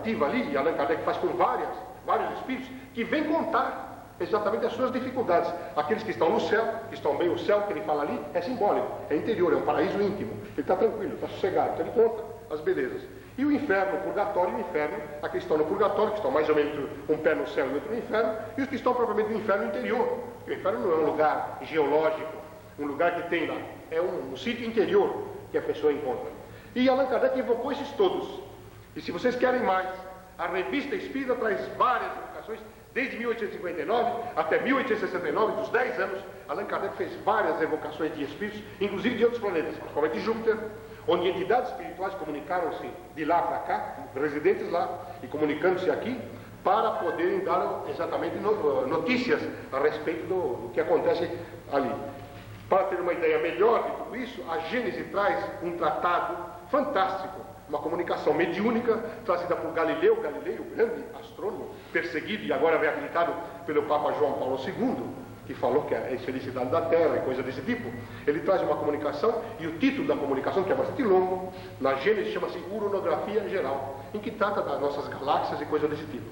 ativa ali, e Allan Kardec faz com vários espíritos, que vêm contar exatamente as suas dificuldades. Aqueles que estão no céu, que estão bem, o céu que ele fala ali é simbólico, é interior, é um paraíso íntimo. Ele está tranquilo, está sossegado, então ele conta as belezas. E o inferno, o purgatório e o inferno, aqueles que estão no purgatório, que estão mais ou menos um pé no céu e outro no inferno, e os que estão propriamente no inferno interior. Porque o inferno não é um lugar geológico, um lugar que tem lá, é um sítio interior que a pessoa encontra. E Allan Kardec evocou esses todos. E se vocês querem mais, a Revista Espírita traz várias evocações, desde 1859 até 1869, dos 10 anos, Allan Kardec fez várias evocações de espíritos, inclusive de outros planetas, principalmente de Júpiter, onde entidades espirituais comunicaram-se de lá para cá, residentes lá, e comunicando-se aqui, para poderem dar exatamente notícias a respeito do que acontece ali. Para ter uma ideia melhor de tudo isso, a Gênese traz um tratado fantástico, uma comunicação mediúnica trazida por Galileu, o grande astrônomo, perseguido e agora reabilitado pelo Papa João Paulo II, que falou que é a infelicidade da Terra e coisa desse tipo. Ele traz uma comunicação, e o título da comunicação, que é bastante longo, na Gênese chama-se Uranografia Geral, em que trata das nossas galáxias e coisa desse tipo.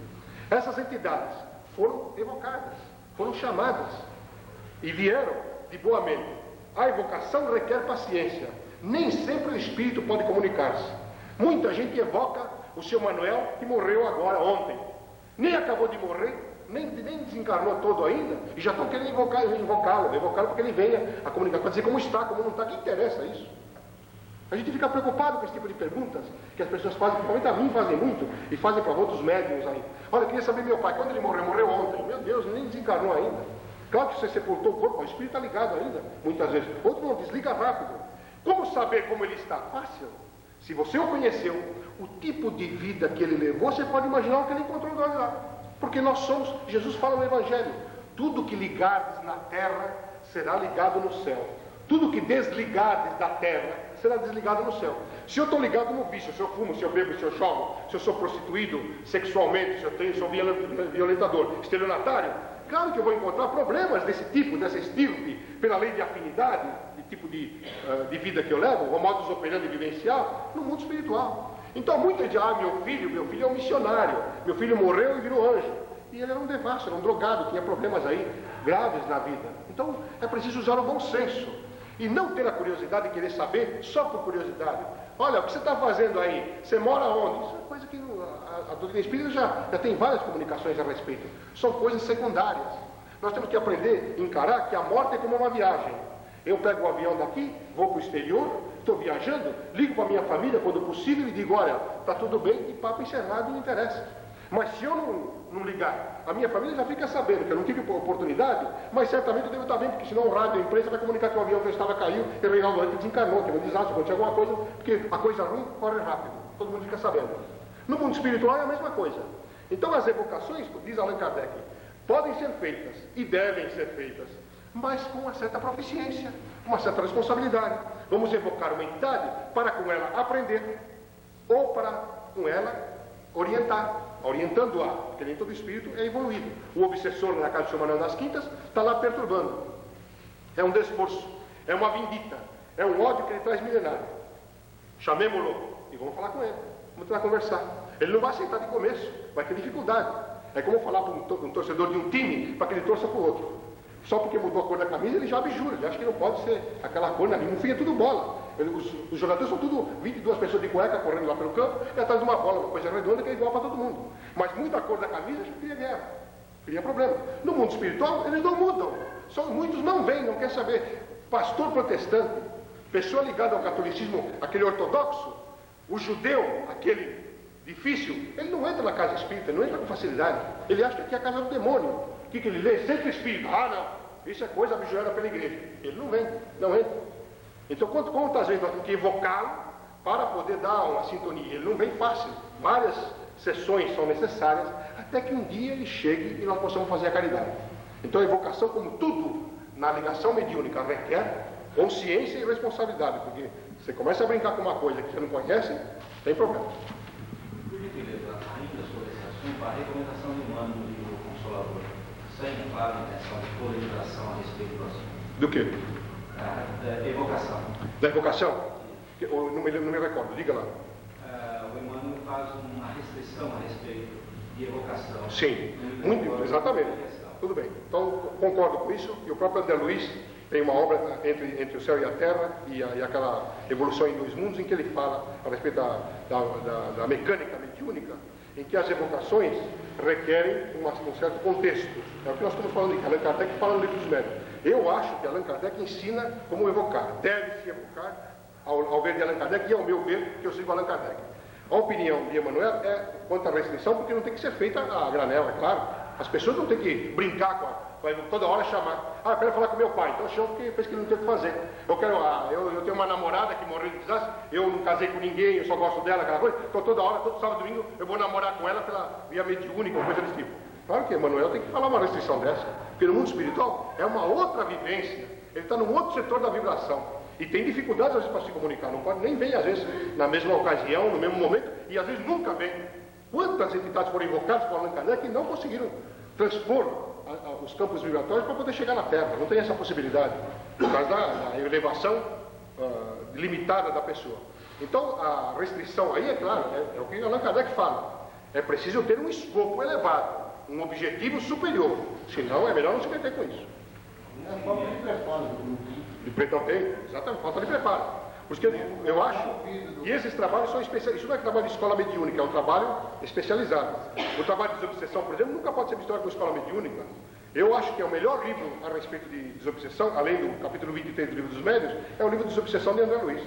Essas entidades foram evocadas, foram chamadas, e vieram de boa mente. A evocação requer paciência. Nem sempre o espírito pode comunicar-se. Muita gente evoca o seu Manuel, que morreu agora, ontem. Nem acabou de morrer, nem desencarnou todo ainda, e já estão querendo invocá-lo porque ele venha a comunicar, para dizer como está, como não está, que interessa isso? A gente fica preocupado com esse tipo de perguntas que as pessoas fazem, principalmente a mim fazem muito, e fazem para outros médiums aí. Olha, eu queria saber meu pai, quando ele morreu ontem, meu Deus, nem desencarnou ainda. Claro que você sepultou o corpo, o espírito está ligado ainda, muitas vezes. Outro não, desliga rápido. Como saber como ele está? Fácil. Se você o conheceu, o tipo de vida que ele levou, você pode imaginar o que ele encontrou lá. Porque nós somos, Jesus fala no Evangelho, tudo que ligardes na terra será ligado no céu. Tudo que desligardes da terra será desligado no céu. Se eu estou ligado no vício, se eu fumo, se eu bebo, se eu choro, se eu sou prostituído sexualmente, se eu sou violentador, estelionatário, claro que eu vou encontrar problemas desse tipo, dessa estirpe, pela lei de afinidade, de tipo de vida que eu levo, o modus operandi vivencial, no mundo espiritual. Então muita gente diz, meu filho é um missionário, meu filho morreu e virou anjo. E ele era um devasso, era um drogado, tinha problemas aí graves na vida. Então é preciso usar o bom senso e não ter a curiosidade de querer saber só por curiosidade. Olha, o que você está fazendo aí? Você mora onde? Isso é coisa que a doutrina espírita já tem várias comunicações a respeito. São coisas secundárias. Nós temos que aprender a encarar que a morte é como uma viagem. Eu pego o avião daqui, vou para o exterior, estou viajando, ligo para a minha família quando possível e digo, olha, está tudo bem e papo encerrado, não interessa. Mas se eu não ligar, a minha família já fica sabendo que eu não tive oportunidade, mas certamente eu devo estar bem, porque senão o rádio, a imprensa vai comunicar que o avião que eu estava caiu e o Reinaldo Antes desencarnou, que é um desastre, aconteceu alguma coisa, porque a coisa ruim corre rápido, todo mundo fica sabendo. No mundo espiritual é a mesma coisa. Então as evocações, diz Allan Kardec, podem ser feitas e devem ser feitas, mas com uma certa proficiência, uma certa responsabilidade. Vamos evocar uma entidade para com ela aprender, ou para com ela orientando-a, porque nem todo espírito é evoluído. O obsessor na casa do Sr. Manuel das Quintas está lá perturbando. É um desforço, é uma vindita, é um ódio que ele traz milenário. Chamemo-lo e vamos falar com ele, vamos tentar conversar. Ele não vai aceitar de começo, vai ter dificuldade. É como falar para um torcedor de um time para que ele torça para o outro. Só porque mudou a cor da camisa, ele já abjura, ele acha que não pode ser aquela cor, no fim é tudo bola. Os jogadores são tudo 22 pessoas de cueca correndo lá pelo campo e atrás de uma bola, uma coisa redonda que é igual para todo mundo. Mas muda a cor da camisa, já cria guerra, cria problema. No mundo espiritual, eles não mudam. Muitos não vêm, não querem saber. Pastor protestante, pessoa ligada ao catolicismo, aquele ortodoxo, o judeu, aquele difícil, ele não entra na casa espírita, ele não entra com facilidade. Ele acha que aqui é a casa do demônio. O que ele lê? Sempre espírito. Não, isso é coisa abjurada pela igreja. Ele não vem, não entra. Então, quantas vezes nós temos que evocá-lo para poder dar uma sintonia? Ele não vem fácil. Várias sessões são necessárias até que um dia ele chegue e nós possamos fazer a caridade. Então, a evocação, como tudo na ligação mediúnica, requer consciência e responsabilidade, porque você começa a brincar com uma coisa que você não conhece, tem problema. Por gentileza, ainda sobre esse assunto, a recomendação do Emmanuel no livro Consolador, sem clara intenção de polemização a respeito do assunto. Do quê? Da evocação. Da evocação? Eu não me recordo, diga lá. O Emmanuel faz uma restrição a respeito de evocação. Sim, muito, exatamente. Tudo bem. Então, concordo com isso, e o próprio André Luiz tem uma obra entre o céu e a terra e aquela evolução em dois mundos, em que ele fala a respeito da mecânica mediúnica, em que as evocações requerem um certo contexto. É o que nós estamos falando aqui. Allan Kardec fala no Livro dos Médiuns. Eu acho que Allan Kardec ensina como evocar. Deve-se evocar, ao ver de Allan Kardec, e ao meu ver, que eu sigo Allan Kardec. A opinião de Emmanuel é quanto à restrição, porque não tem que ser feita a granel, é claro. As pessoas não têm que brincar vai toda hora chamar. Eu quero falar com meu pai, então chama porque fez que ele não tem o que fazer. Eu tenho uma namorada que morreu de desastre, eu não casei com ninguém, eu só gosto dela, aquela coisa, então toda hora, todo sábado e domingo, eu vou namorar com ela pela via mediúnica ou coisa desse tipo. Claro que Emmanuel tem que falar uma restrição dessa, porque no mundo espiritual é uma outra vivência, ele está num outro setor da vibração. E tem dificuldades às vezes para se comunicar, não pode nem vem às vezes na mesma ocasião, no mesmo momento, e às vezes nunca vem. Quantas entidades foram invocadas por Allan Kardec e não conseguiram transpor os campos vibratórios para poder chegar na Terra? Não tem essa possibilidade, por causa da elevação limitada da pessoa. Então a restrição aí, é claro, é o que Allan Kardec fala. É preciso ter um escopo elevado, um objetivo superior, senão é melhor não se meter com isso. É falta de preparo. Não tem, exatamente, falta de preparo. Porque eu acho que esses trabalhos são especializados. Isso não é trabalho de escola mediúnica, é um trabalho especializado. O trabalho de desobsessão, por exemplo, nunca pode ser misturado com a escola mediúnica. Eu acho que é o melhor livro a respeito de desobsessão, além do capítulo 23 do Livro dos Médiuns, é o livro de desobsessão de André Luiz,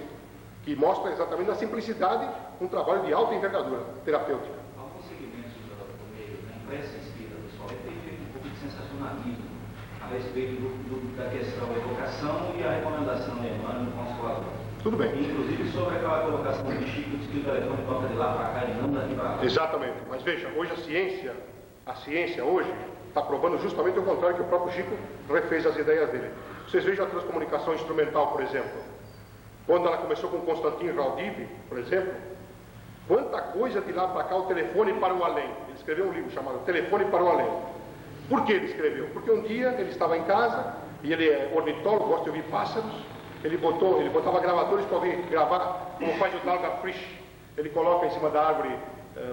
que mostra exatamente a simplicidade um trabalho de alta envergadura terapêutica. Alguns segmentos do meio da imprensa espírita, pessoal, tem feito um pouco de sensacionalismo a respeito da questão da evocação e a recomendação de Emmanuel no Consolador. Tudo bem. Inclusive sobre aquela colocação de Chico, diz que o telefone toca de lá para cá e não daqui para lá. Exatamente. Mas veja, hoje a ciência hoje está provando justamente o contrário, que o próprio Chico refez as ideias dele. Vocês vejam a transcomunicação instrumental, por exemplo. Quando ela começou com Constantin Raudive, por exemplo, quanta coisa de lá para cá, o telefone para o além. Ele escreveu um livro chamado Telefone para o Além. Por que ele escreveu? Porque um dia ele estava em casa, e ele é ornitólogo, gosta de ouvir pássaros. Ele botava gravadores para ouvir gravar, como faz o Dalga Frisch. Ele coloca em cima da árvore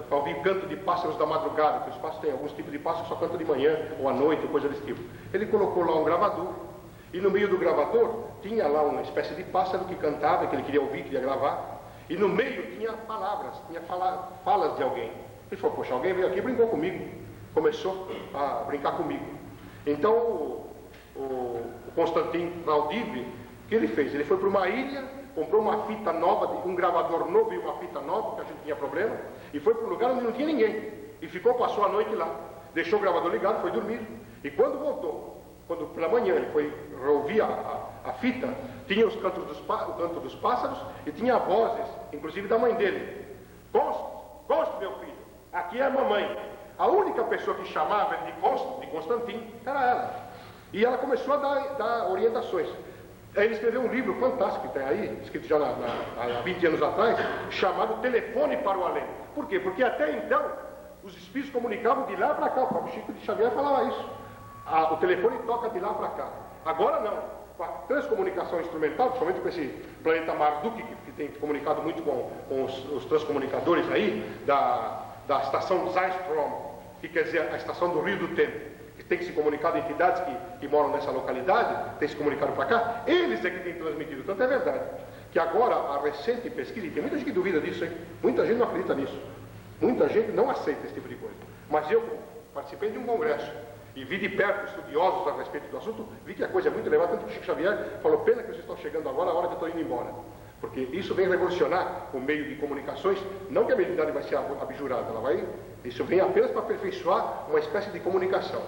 para ouvir canto de pássaros da madrugada, porque os pássaros têm alguns tipos de pássaros que só cantam de manhã ou à noite, coisa desse tipo. Ele colocou lá um gravador, e no meio do gravador tinha lá uma espécie de pássaro que cantava, que ele queria ouvir, queria gravar, e no meio tinha palavras, tinha falas de alguém. Ele falou, poxa, alguém veio aqui e brincou comigo, começou a brincar comigo. Então o Constantin Raudive, o que ele fez? Ele foi para uma ilha, comprou uma fita nova, um gravador novo e uma fita nova, porque a gente tinha problema, e foi para um lugar onde não tinha ninguém. E passou a noite lá. Deixou o gravador ligado, foi dormir. E quando voltou, pela manhã ele foi ouvir a fita, tinha o canto dos pássaros e tinha vozes, inclusive da mãe dele. Conste, meu filho, aqui é a mamãe. A única pessoa que chamava de Constantin era ela. E ela começou a dar orientações. Aí ele escreveu um livro fantástico que tem aí, escrito já há 20 anos atrás, chamado Telefone para o Além. Por quê? Porque até então os espíritos comunicavam de lá para cá. O próprio Chico de Xavier falava isso. O telefone toca de lá para cá. Agora não. Com a transcomunicação instrumental, principalmente com esse planeta Marduk, que tem comunicado muito com os transcomunicadores aí, da estação Zeitstrom, que quer dizer a estação do Rio do Tempo, que tem que se comunicar, entidades que moram nessa localidade, tem se comunicado para cá, eles é que têm transmitido. Tanto é verdade que agora a recente pesquisa, e tem muita gente que duvida disso, hein? Muita gente não acredita nisso, muita gente não aceita esse tipo de coisa, mas eu participei de um congresso e vi de perto estudiosos a respeito do assunto, vi que a coisa é muito elevada, tanto que o Chico Xavier falou, pena que vocês estão chegando agora, a hora que eu estou indo embora, porque isso vem revolucionar o meio de comunicações, não que a mediunidade vai ser abjurada, isso vem apenas para aperfeiçoar uma espécie de comunicação.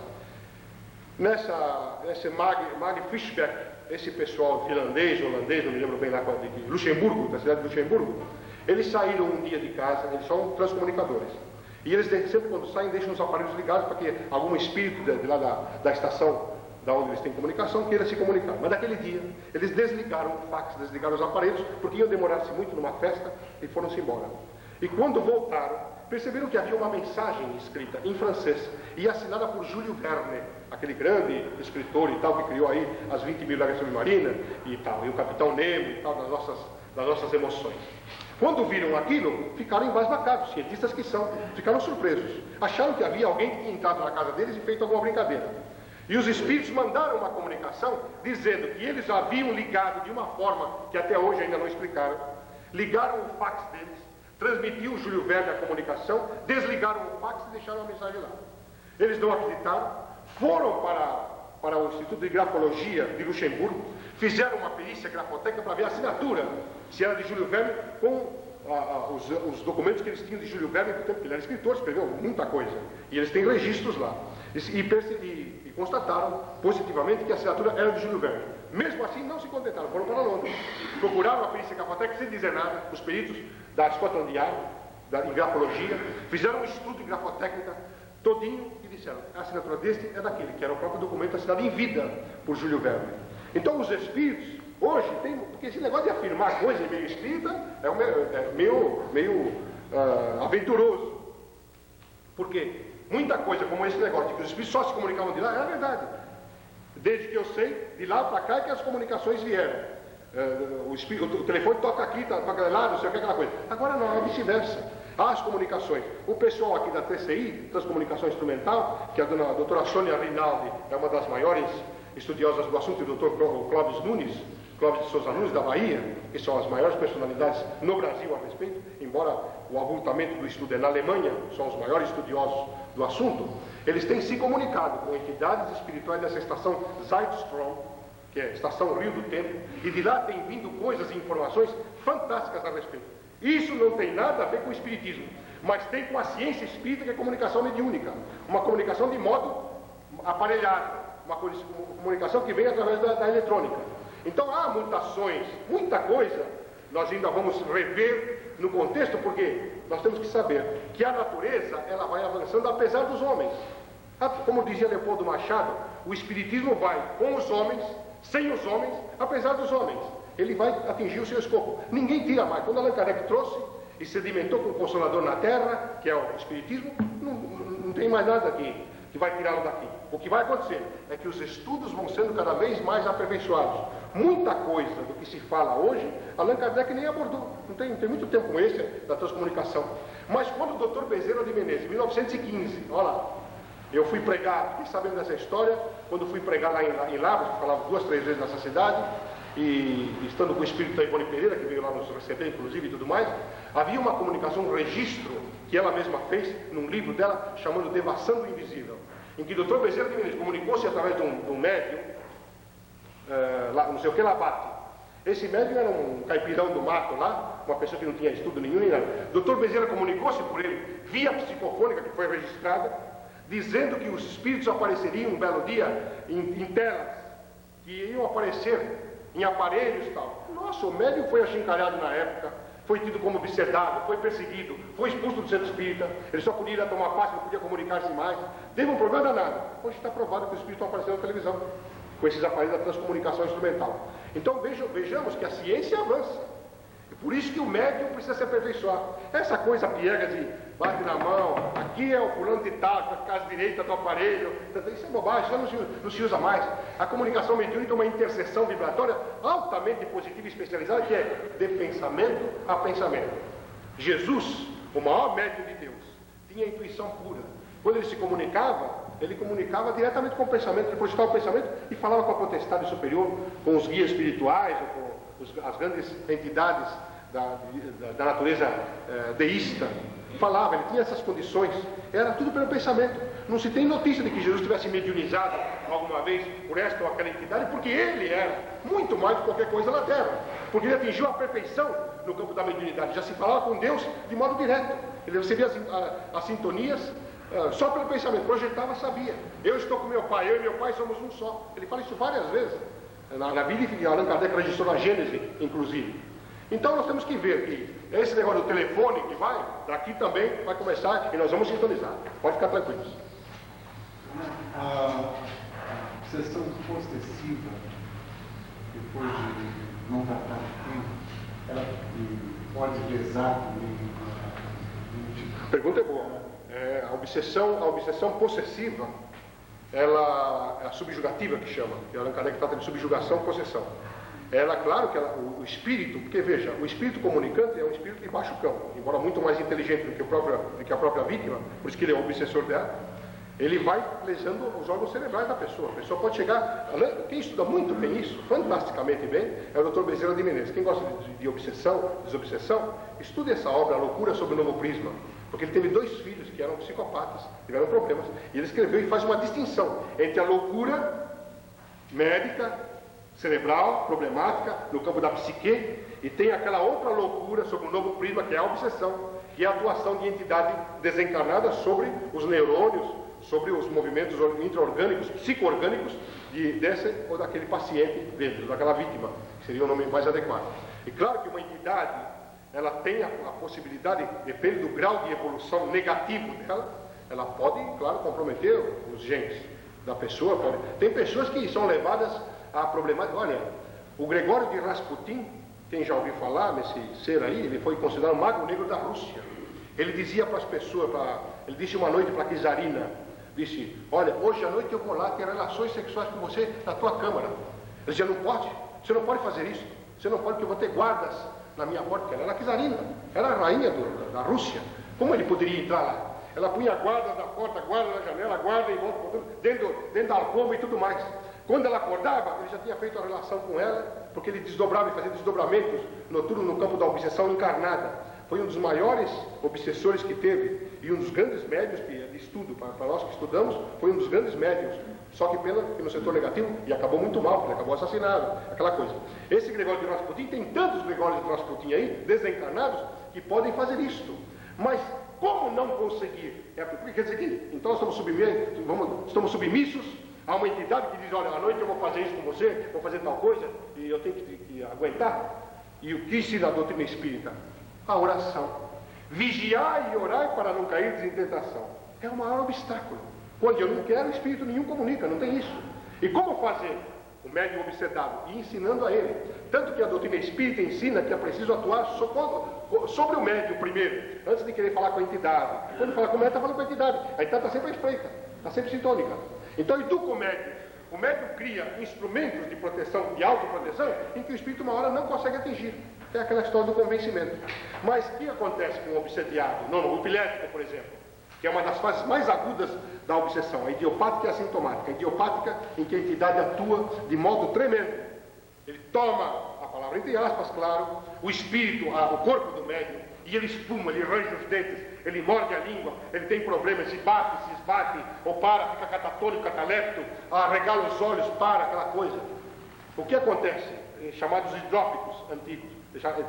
Nesse Mag Fischbeck, esse pessoal finlandês, holandês, não me lembro bem lá, de Luxemburgo, da cidade de Luxemburgo, eles saíram um dia de casa, eles são transcomunicadores. E eles sempre quando saem deixam os aparelhos ligados para que algum espírito de lá da estação, da onde eles têm comunicação, queira se comunicar. Mas naquele dia, eles desligaram o fax, desligaram os aparelhos, porque iam demorar-se muito numa festa e foram-se embora. E quando voltaram, perceberam que havia uma mensagem escrita em francês e assinada por Júlio Verne, aquele grande escritor e tal, que criou aí as 20 mil léguas submarinas e tal, e o Capitão Nemo e tal, das nossas emoções. Quando viram aquilo, ficaram embasbacados, cientistas que são, ficaram surpresos. Acharam que havia alguém que tinha entrado na casa deles e feito alguma brincadeira. E os espíritos mandaram uma comunicação dizendo que eles haviam ligado de uma forma que até hoje ainda não explicaram. Ligaram o fax deles, transmitiu o Júlio Verne a comunicação, desligaram o fax e deixaram a mensagem lá. Eles não acreditaram, foram para o Instituto de Grafologia de Luxemburgo, fizeram uma perícia grafotécnica para ver a assinatura, se era de Júlio Verne, com os documentos que eles tinham de Júlio Verne, portanto, ele era escritor, escreveu muita coisa, e eles têm registros lá, e constataram positivamente que a assinatura era de Júlio Verne. Mesmo assim, não se contentaram, foram para Londres, procuraram a perícia grafotécnica sem dizer nada, os peritos da Scotland Yard, em grafologia, fizeram um estudo de grafotécnica todinho e disseram, a assinatura deste é daquele, que era o próprio documento assinado em vida por Júlio Verne. Então os espíritos, hoje, porque esse negócio de afirmar coisa em meio espírita é meio aventuroso. Porque muita coisa como esse negócio de que os espíritos só se comunicavam de lá, é a verdade. Desde que eu sei, de lá para cá é que as comunicações vieram. O telefone toca aqui, toca lá, não sei o que, aquela coisa. Agora não, é vice-versa. Há as comunicações. O pessoal aqui da TCI, Transcomunicação Instrumental, que a doutora Sônia Rinaldi é uma das maiores estudiosas do assunto, e o doutor Clóvis de Souza Nunes, da Bahia, que são as maiores personalidades no Brasil a respeito, embora o avultamento do estudo é na Alemanha, são os maiores estudiosos do assunto, eles têm se comunicado com entidades espirituais dessa estação Zeitstrom, que é a estação Rio do Tempo, e de lá tem vindo coisas e informações fantásticas a respeito. Isso não tem nada a ver com o espiritismo, mas tem com a ciência espírita, que é comunicação mediúnica, uma comunicação de modo aparelhado, uma comunicação que vem através da eletrônica. Então há mutações, muita coisa, nós ainda vamos rever no contexto, porque nós temos que saber que a natureza, ela vai avançando apesar dos homens. Como dizia Leopoldo Machado, o espiritismo vai com os homens, sem os homens, apesar dos homens. Ele vai atingir o seu escopo. Ninguém tira mais. Quando Allan Kardec trouxe e sedimentou com o Consolador na Terra, que é o espiritismo, não tem mais nada aqui que vai tirá-lo daqui. O que vai acontecer é que os estudos vão sendo cada vez mais aperfeiçoados. Muita coisa do que se fala hoje, Allan Kardec nem abordou. Não tem muito tempo com esse da transcomunicação. Mas quando o Dr. Bezerra de Menezes, em 1915, olha lá, eu fui pregar, fiquei sabendo dessa história, quando fui pregar lá em Lavras, que falava 2, 3 vezes nessa cidade, e estando com o espírito da Ivone Pereira, que veio lá nos receber, inclusive, e tudo mais, havia uma comunicação, um registro, que ela mesma fez, num livro dela, chamando Devassando o Invisível, em que o Dr. Bezerra de Menezes comunicou-se através de um médium, não sei o que, Labate. Esse médium era um caipirão do mato lá, uma pessoa que não tinha estudo nenhum, nem nada. O Dr. Bezerra comunicou-se por ele, via psicofônica, que foi registrada, dizendo que os espíritos apareceriam um belo dia em telas, que iam aparecer em aparelhos e tal. Nossa, o médium foi achincalhado na época, foi tido como obsedado, foi perseguido, foi expulso do centro espírita, ele só podia ir a tomar passe, não podia comunicar-se mais, teve um problema danado. Hoje está provado que os espíritos estão aparecendo na televisão, com esses aparelhos da transcomunicação instrumental. Então vejamos que a ciência avança. E por isso que o médium precisa se aperfeiçoar. Essa coisa piega de bate na mão, aqui é o fulano de tal, vai ficar à direita do aparelho, isso é bobagem, isso não se usa mais. A comunicação mediúnica é uma interseção vibratória altamente positiva e especializada, que é de pensamento a pensamento. Jesus, o maior médium de Deus, tinha intuição pura. Quando ele comunicava diretamente com o pensamento, ele projetava o pensamento e falava com a potestade superior, com os guias espirituais, ou com as grandes entidades da natureza deísta. Falava, ele tinha essas condições, era tudo pelo pensamento. Não se tem notícia de que Jesus tivesse mediunizado alguma vez por esta ou aquela entidade, porque ele era muito mais do que qualquer coisa na Terra, porque ele atingiu a perfeição no campo da mediunidade, já se falava com Deus de modo direto, ele recebia as sintonias só pelo pensamento, projetava, sabia. Eu estou com meu pai, eu e meu pai somos um só. Ele fala isso várias vezes na Bíblia, e Allan Kardec registrou na Gênesis, inclusive. Então nós temos que ver que esse negócio do telefone que daqui também vai começar e nós vamos sintonizar. Pode ficar tranquilos. A sessão possessiva, depois de não tratar o tempo, ela pode lesar também? A pergunta é boa. A obsessão possessiva, ela é a subjugativa que chama, que Allan Kardec trata de subjugação, possessão. Ela, claro que o espírito, porque veja, o espírito comunicante é um espírito de baixo campo, embora muito mais inteligente do que a própria vítima, por isso que ele é o obsessor dela. Ele vai lesando os órgãos cerebrais da pessoa. A pessoa pode chegar... Quem estuda muito bem isso, fantasticamente bem, é o Dr. Bezerra de Menezes. Quem gosta de obsessão, desobsessão, estude essa obra, A Loucura sob o Novo Prisma. Porque ele teve 2 filhos que eram psicopatas, tiveram problemas. E ele escreveu e faz uma distinção entre a loucura médica, cerebral, problemática, no campo da psique, e tem aquela outra loucura sob o Novo Prisma, que é a obsessão, que é a atuação de entidade desencarnada sobre os neurônios, sobre os movimentos intra-orgânicos, psico-orgânicos desse ou daquele paciente dentro, daquela vítima, que seria o nome mais adequado. E claro que uma entidade, ela tem a possibilidade, depende do grau de evolução negativo dela, ela pode, claro, comprometer os genes da pessoa. Tem pessoas que são levadas a problemática. Olha, o Gregório de Rasputin, quem já ouviu falar nesse ser aí, ele foi considerado o mago negro da Rússia. Ele dizia para as pessoas, ele disse uma noite para a czarina, disse: olha, hoje à noite eu vou lá ter relações sexuais com você na tua câmara. Ele dizia: não pode, você não pode fazer isso, você não pode, porque eu vou ter guardas na minha porta, porque ela era czarina, ela era a rainha da Rússia. Como ele poderia entrar lá? Ela punha guarda da porta, guarda da janela, guarda em volta, dentro da alcova e tudo mais. Quando ela acordava, ele já tinha feito a relação com ela, porque ele desdobrava e fazia desdobramentos noturnos no campo da obsessão encarnada. Foi um dos maiores obsessores que teve, e um dos grandes médios de estudo, para nós que estudamos, foi um dos grandes médios, só que no setor negativo, e acabou muito mal, porque ele acabou assassinado, aquela coisa. Esse Gregório de Rasputin, tem tantos Gregórios de Rasputin aí, desencarnados, que podem fazer isto. Mas como não conseguir? Quer dizer que então nós estamos submissos a uma entidade que diz: olha, à noite eu vou fazer isso com você, vou fazer tal coisa, e eu tenho que aguentar. E o que ensina a doutrina espírita? A oração. Vigiai e orai para não cair em tentação. É o maior obstáculo. Quando eu não quero, espírito nenhum comunica, não tem isso. E como fazer? O médium obsedado, e ensinando a ele. Tanto que a doutrina espírita ensina que é preciso atuar sobre o médium primeiro, antes de querer falar com a entidade. Quando fala com o médium, está falando com a entidade. A entidade está sempre à espreita, está sempre sintônica. Então educa o médium. O médium cria instrumentos de proteção, de autoproteção, em que o espírito uma hora não consegue atingir. É aquela história do convencimento. Mas o que acontece com o obsediado? O epilético, por exemplo, que é uma das fases mais agudas da obsessão, a idiopática e a sintomática. A idiopática, em que a entidade atua de modo tremendo. Ele toma, a palavra entre aspas, claro, o espírito, o corpo do médium, e ele espuma, ele arranja os dentes, ele morde a língua, ele tem problemas, se bate, se esbate, ou para, fica catatônico, cataléptico, arregala os olhos, para, aquela coisa. O que acontece? Chamados hidrópicos antigos.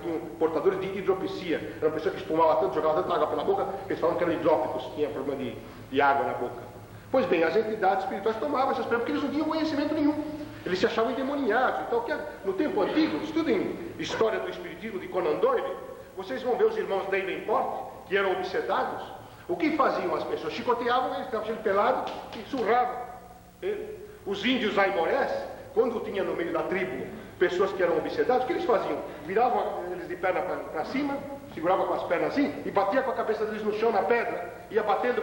Tinham portadores de hidropisia. Era uma pessoa que espumava tanto, jogava tanta água pela boca, que eles falavam que eram hidrópicos, tinha problema de água na boca. Pois bem, as entidades espirituais tomavam essas pessoas porque eles não tinham conhecimento nenhum. Eles se achavam endemoniados. Então, no tempo antigo, estudem História do Espiritismo de Conan Doyle, vocês vão ver os irmãos Davenport, que eram obsedados. O que faziam as pessoas? Chicoteavam eles, estavam sempre pelados e surravam ele. Os índios aimorés, quando tinha no meio da tribo pessoas que eram obsedadas, o que eles faziam? Viravam eles de perna para cima, seguravam com as pernas assim, e batia com a cabeça deles no chão, na pedra, ia batendo,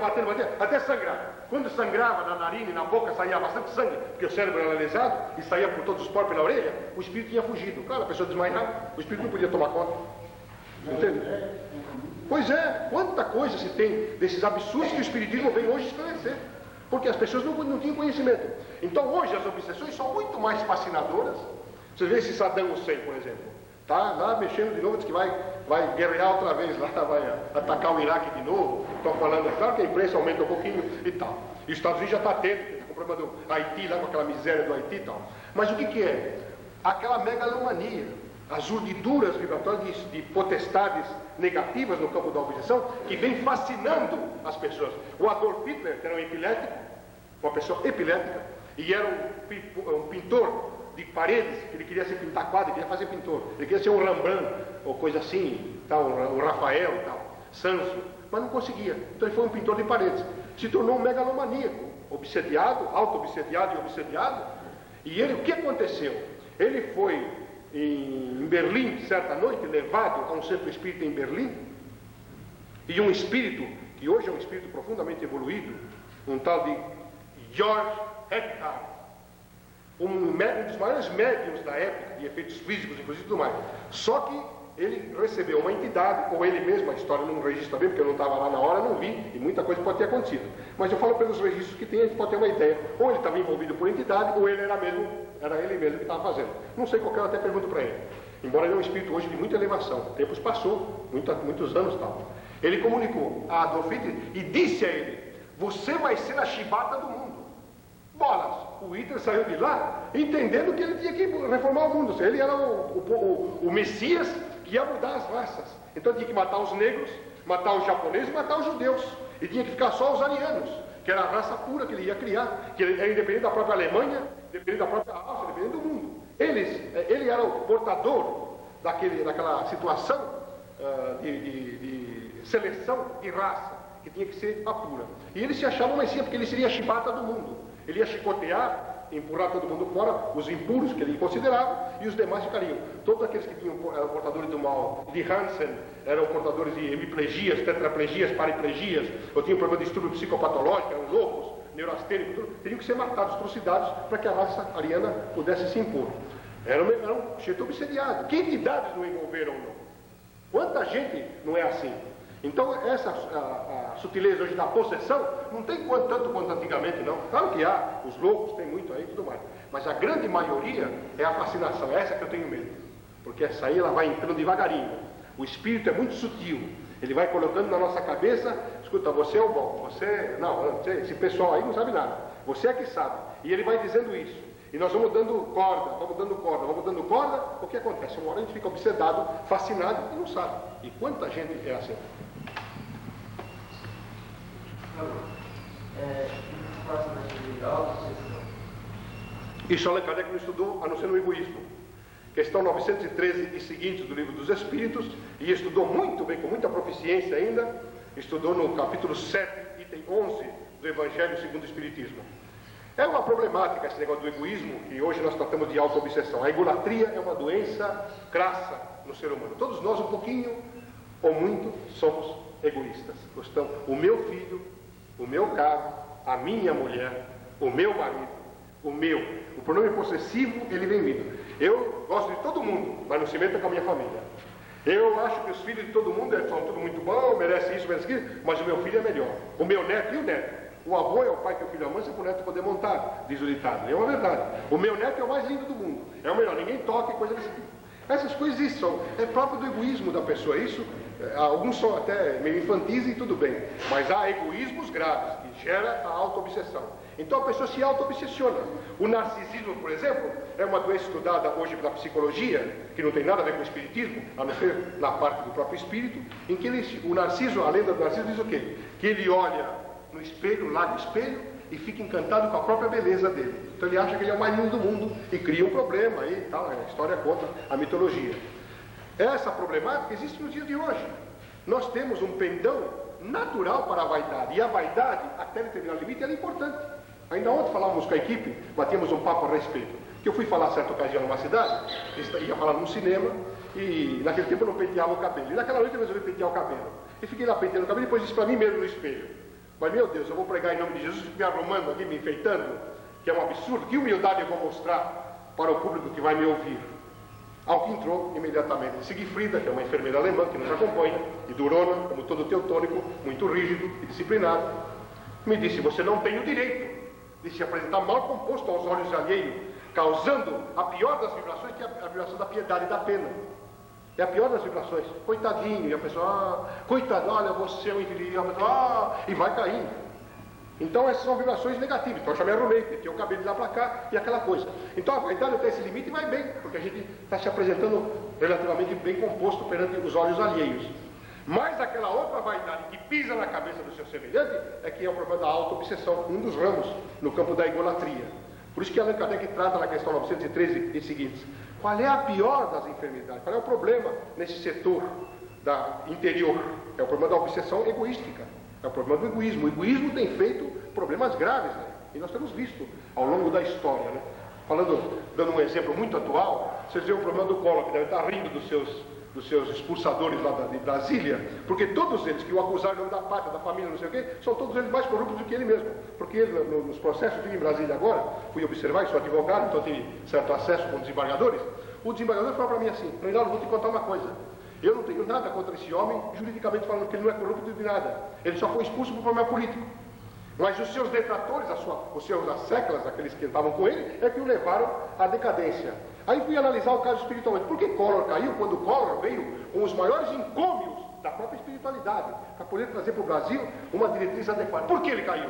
até sangrar. Quando sangrava na narina e na boca, saía bastante sangue, porque o cérebro era lesado, e saía por todos os poros pela orelha, o espírito tinha fugido. Claro, a pessoa desmaiava, o espírito não podia tomar conta. Entende? Pois é, quanta coisa se tem desses absurdos que o espiritismo vem hoje esclarecer, porque as pessoas não tinham conhecimento. Então hoje as obsessões são muito mais fascinadoras. Você vê esse Saddam Hussein, por exemplo, tá lá mexendo de novo, diz que vai guerrear outra vez lá, vai atacar o Iraque de novo. Estão falando, é claro que a imprensa aumenta um pouquinho e tal. E os Estados Unidos já está tendo, com o problema do Haiti, lá com aquela miséria do Haiti e tal. Mas o que é? Aquela megalomania, as urdiduras vibratórias de potestades negativas no campo da obsessão, que vem fascinando as pessoas. O Adolf Hitler, que era um epilético, uma pessoa epilética, e era um pintor de paredes, ele queria ser pintar quadro, ele queria fazer pintor, ele queria ser um Rembrandt, ou coisa assim, tal, um Rafael e tal, Sanso, mas não conseguia. Então ele foi um pintor de paredes, se tornou um megalomaníaco, obsediado, auto-obsediado e obsediado. E ele, o que aconteceu? Ele foi em Berlim, certa noite, levado a um centro espírita em Berlim, e um espírito, que hoje é um espírito profundamente evoluído, um tal de George Eckhart, um dos maiores médiums da época, de efeitos físicos, inclusive tudo mais. Só que ele recebeu uma entidade, ou ele mesmo, a história não registra bem, porque eu não estava lá na hora, não vi, e muita coisa pode ter acontecido. Mas eu falo pelos registros que tem, a gente pode ter uma ideia. Ou ele estava envolvido por entidade, ou era ele mesmo que estava fazendo. Não sei qual que eu até pergunto para ele. Embora ele é um espírito hoje de muita elevação, o tempo passou, muitos anos tal. Ele comunicou a Adolf Hitler e disse a ele: você vai ser a chibata do mundo. Bolas! O Hitler saiu de lá entendendo que ele tinha que reformar o mundo. Ou seja, ele era o Messias que ia mudar as raças. Então ele tinha que matar os negros, matar os japoneses e matar os judeus. E tinha que ficar só os arianos, que era a raça pura que ele ia criar, que era independente da própria Alemanha, independente da própria Áustria, independente do mundo. Ele era o portador daquela situação de seleção de raça, que tinha que ser a pura. E ele se achava um Messias, porque ele seria a chibata do mundo. Ele ia chicotear, empurrar todo mundo fora, os impuros que ele considerava, e os demais ficariam. Todos aqueles que eram portadores do mal de Hansen, eram portadores de hemiplegias, tetraplegias, paraplegias, ou tinham problema de distúrbio psicopatológico, eram loucos, neurastênicos, teriam que ser matados, trucidados, para que a raça ariana pudesse se impor. Era um jeito obsediado. Que entidades não envolveram, não? Quanta gente não é assim? Então, a sutileza hoje da possessão não tem tanto quanto antigamente, não. Claro que há, os loucos tem muito aí e tudo mais. Mas a grande maioria é a fascinação, é essa que eu tenho medo. Porque essa aí ela vai entrando devagarinho. O espírito é muito sutil. Ele vai colocando na nossa cabeça: escuta, você é o bom, esse pessoal aí não sabe nada. Você é que sabe. E ele vai dizendo isso. E nós vamos dando corda, o que acontece? Uma hora a gente fica obsedado, fascinado e não sabe. E quanta gente é assim? Isso Allan Kardec não estudou, a não ser no egoísmo. Questão 913 e seguintes do Livro dos Espíritos, e estudou muito bem, com muita proficiência ainda, estudou no capítulo 7, item 11 do Evangelho segundo o Espiritismo. É uma problemática esse negócio do egoísmo, que hoje nós tratamos de auto-obsessão. A egolatria é uma doença crassa no ser humano. Todos nós, um pouquinho ou muito, somos egoístas. Gostamos. O meu filho, o meu carro, a minha mulher, o meu marido, o meu. O pronome possessivo, ele vem vindo. Eu gosto de todo mundo, mas não se meta com a minha família. Eu acho que os filhos de todo mundo são tudo muito bom, merece isso, merece aquilo, mas o meu filho é melhor. O meu neto e o neto. O avô é o pai que o filho amansa para o neto poder montar, diz o ditado. É uma verdade. O meu neto é o mais lindo do mundo. É o melhor, ninguém toca e coisa desse tipo. Essas coisas isso é próprio do egoísmo da pessoa. Isso, alguns são até meio infantis e tudo bem. Mas há egoísmos graves, que gera a auto-obsessão. Então a pessoa se auto-obsessiona. O narcisismo, por exemplo, é uma doença estudada hoje pela psicologia, que não tem nada a ver com o espiritismo, a não ser na parte do próprio espírito, em que o Narciso, a lenda do Narciso diz o quê? Que ele olha no espelho, lá no espelho, e fica encantado com a própria beleza dele. Então ele acha que ele é o mais lindo do mundo e cria um problema aí e tal. A história conta a mitologia. Essa problemática existe nos dias de hoje. Nós temos um pendão natural para a vaidade, e a vaidade, até determinado limite, ela é importante. Ainda ontem falávamos com a equipe, batíamos um papo a respeito, que eu fui falar certa ocasião numa cidade, ia falar num cinema, e naquele tempo eu não penteava o cabelo. E naquela noite eu resolvi pentear o cabelo. E fiquei lá penteando o cabelo e depois disse para mim mesmo no espelho: mas meu Deus, eu vou pregar em nome de Jesus, me arrumando aqui, me enfeitando, que é um absurdo. Que humildade eu vou mostrar para o público que vai me ouvir? Ao que entrou imediatamente Sigfrida, que é uma enfermeira alemã que nos acompanha, e Durona, como todo teutônico, muito rígido e disciplinado, me disse: você não tem o direito de se apresentar mal composto aos olhos alheios, causando a pior das vibrações, que é a vibração da piedade e da pena. É a pior das vibrações. Coitadinho, e a pessoa, coitado, olha, você é um infeliz, e a pessoa, e vai caindo. Então essas são vibrações negativas. Então eu já me arrumei, meti o cabelo de lá para cá e aquela coisa. Então a vaidade até esse limite vai bem, porque a gente está se apresentando relativamente bem composto perante os olhos alheios. Mas aquela outra vaidade que pisa na cabeça do seu semelhante é que é o problema da auto-obsessão, um dos ramos no campo da egolatria. Por isso que Allan Kardec trata na questão 913 e seguintes: qual é a pior das enfermidades? Qual é o problema nesse setor interior? É o problema da obsessão egoística. É o problema do egoísmo. O egoísmo tem feito problemas graves, né? E nós temos visto ao longo da história, né? Dando um exemplo muito atual, vocês veem o problema do Collor, que deve estar rindo dos seus expulsadores lá de Brasília, porque todos eles que o acusaram em nome da pátria, da família, não sei o quê, são todos eles mais corruptos do que ele mesmo. Porque ele, nos processos, eu estive em Brasília agora, fui observar, sou advogado, então tive certo acesso com desembargadores. O desembargador falou para mim assim: Reinaldo, vou te contar uma coisa. Eu não tenho nada contra esse homem, juridicamente falando, que ele não é corrupto de nada. Ele só foi expulso por problema político. Mas os seus detratores, os seus asseclas, aqueles que estavam com ele, é que o levaram à decadência. Aí fui analisar o caso espiritualmente. Por que Collor caiu quando Collor veio com os maiores encômios da própria espiritualidade, para poder trazer para o Brasil uma diretriz adequada? Por que ele caiu?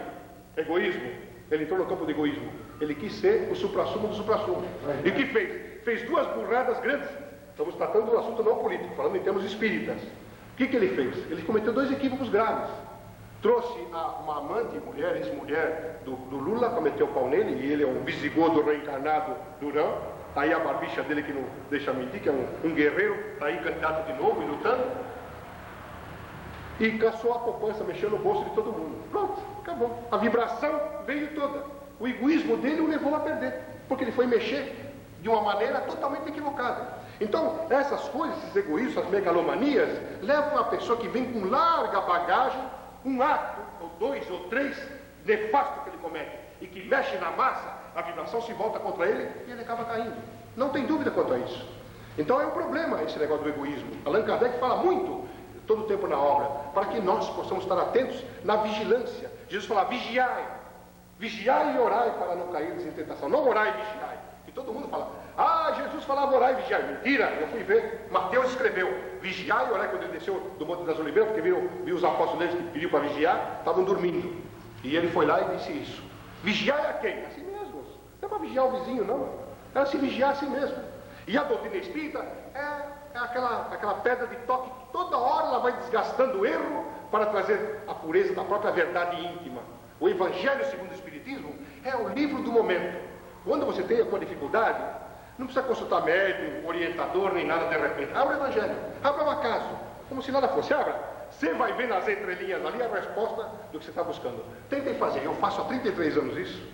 Egoísmo. Ele entrou no campo do egoísmo. Ele quis ser o suprassumo do suprassumo. E o que fez? Fez duas burradas grandes. Estamos tratando de um assunto não político, falando em termos espíritas. O que ele fez? Ele cometeu dois equívocos graves. Trouxe uma amante, mulher, ex-mulher do Lula, cometeu pau nele, e ele é um visigodo reencarnado durão. Está aí a barbicha dele que não deixa mentir, que é um guerreiro, está aí candidato de novo e lutando. E caçou a poupança, mexeu no bolso de todo mundo. Pronto, acabou. A vibração veio toda. O egoísmo dele o levou a perder, porque ele foi mexer de uma maneira totalmente equivocada. Então, essas coisas, esses egoísmos, as megalomanias, levam a pessoa que vem com larga bagagem, um ato, ou dois, ou três, nefasto que ele comete, e que mexe na massa, a vibração se volta contra ele e ele acaba caindo. Não tem dúvida quanto a isso. Então é um problema esse negócio do egoísmo. Allan Kardec fala muito, todo o tempo na obra, para que nós possamos estar atentos na vigilância. Jesus fala: vigiai, vigiai e orai para não cair em tentação. Não orai e vigiai. E todo mundo fala: Jesus falava orai e vigiai. Mentira, eu fui ver, Mateus escreveu vigiai e orai quando ele desceu do Monte das Oliveiras, porque viu os apóstolos deles que pediam para vigiar, estavam dormindo. E ele foi lá e disse isso. Vigiai a quem? A si mesmos. Não é para vigiar o vizinho, não. É se vigiar a si mesmo. E a doutrina espírita é aquela pedra de toque que toda hora ela vai desgastando o erro para trazer a pureza da própria verdade íntima. O Evangelho segundo o Espiritismo é o livro do momento. Quando você tem alguma dificuldade, não precisa consultar médico, orientador, nem nada de repente. Abra o Evangelho, abra o acaso, como se nada fosse. Abra, você vai ver nas entrelinhas ali a resposta do que você está buscando. Tentem fazer, eu faço há 33 anos isso.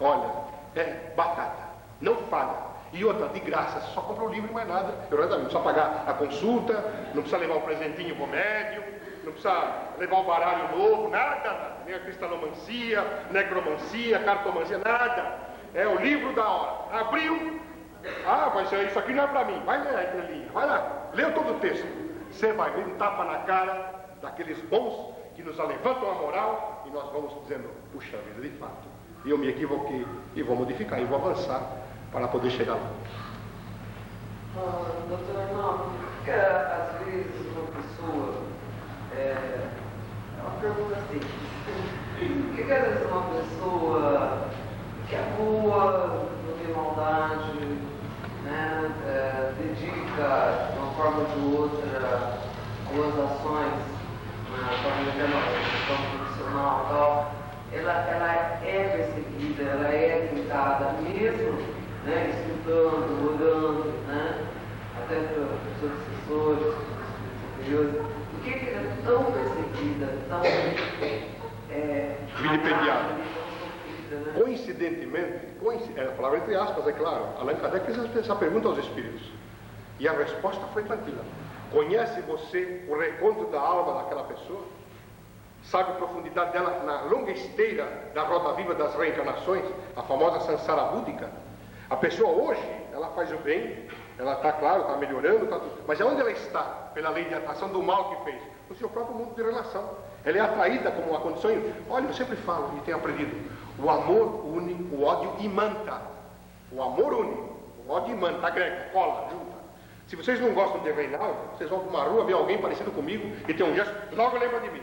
Olha, é batata, não falha. E outra, de graça, você só compra o livro e mais nada. Não precisa pagar a consulta, não precisa levar um presentinho para o médium, não precisa levar um baralho novo, nada. Nem a cristalomancia, necromancia, cartomancia, nada. É o livro da hora. Abriu. Mas isso aqui não é para mim. Vai ler a entrelinha, vai lá. Leu todo o texto. Você vai ver um tapa na cara daqueles bons que nos levantam a moral e nós vamos dizendo: puxa vida, de fato, eu me equivoquei e vou modificar, e vou avançar para poder chegar lá. Doutor Arnaldo, porque às vezes uma pessoa, é uma pergunta simples, por que às vezes uma pessoa que é boa, não tem maldade, né, dedica de uma forma ou de outra boas ações na questão profissional e tal, ela é perseguida, ela é tentada mesmo, né, escutando, orando, né, até pelos seus assessores, superiores. Por que ela é tão perseguida, tão vilipendiada? Coincidentemente, ela falava entre aspas, é claro, Allan Kardec fez essa pergunta aos espíritos. E a resposta foi tranquila. Conhece você o recontro da alma daquela pessoa? Sabe a profundidade dela na longa esteira da roda viva das reencarnações, a famosa Sansara búdica? A pessoa hoje, ela faz o bem, ela está, claro, está melhorando, mas aonde ela está? Pela lei de atração do mal que fez? No seu próprio mundo de relação. Ela é atraída como uma condição. Olha, eu sempre falo e tenho aprendido: o amor une, o ódio imanta. O amor une, o ódio imanta, agrega, cola, junta. Se vocês não gostam de Reinaldo, vocês vão para uma rua, ver alguém parecido comigo e tem um gesto, logo lembra de mim.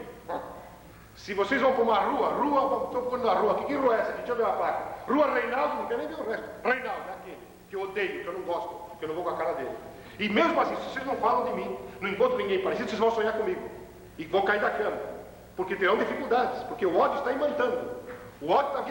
Se vocês vão para uma rua, estou pondo na rua, que rua é essa aqui? Deixa eu ver a placa. Rua Reinaldo, não quero nem ver o resto. Reinaldo, é aquele que eu odeio, que eu não gosto, que eu não vou com a cara dele. E mesmo assim, se vocês não falam de mim, não encontram ninguém parecido, vocês vão sonhar comigo. E vão cair da cama. Porque terão dificuldades, porque o ódio está imantando. O ódio está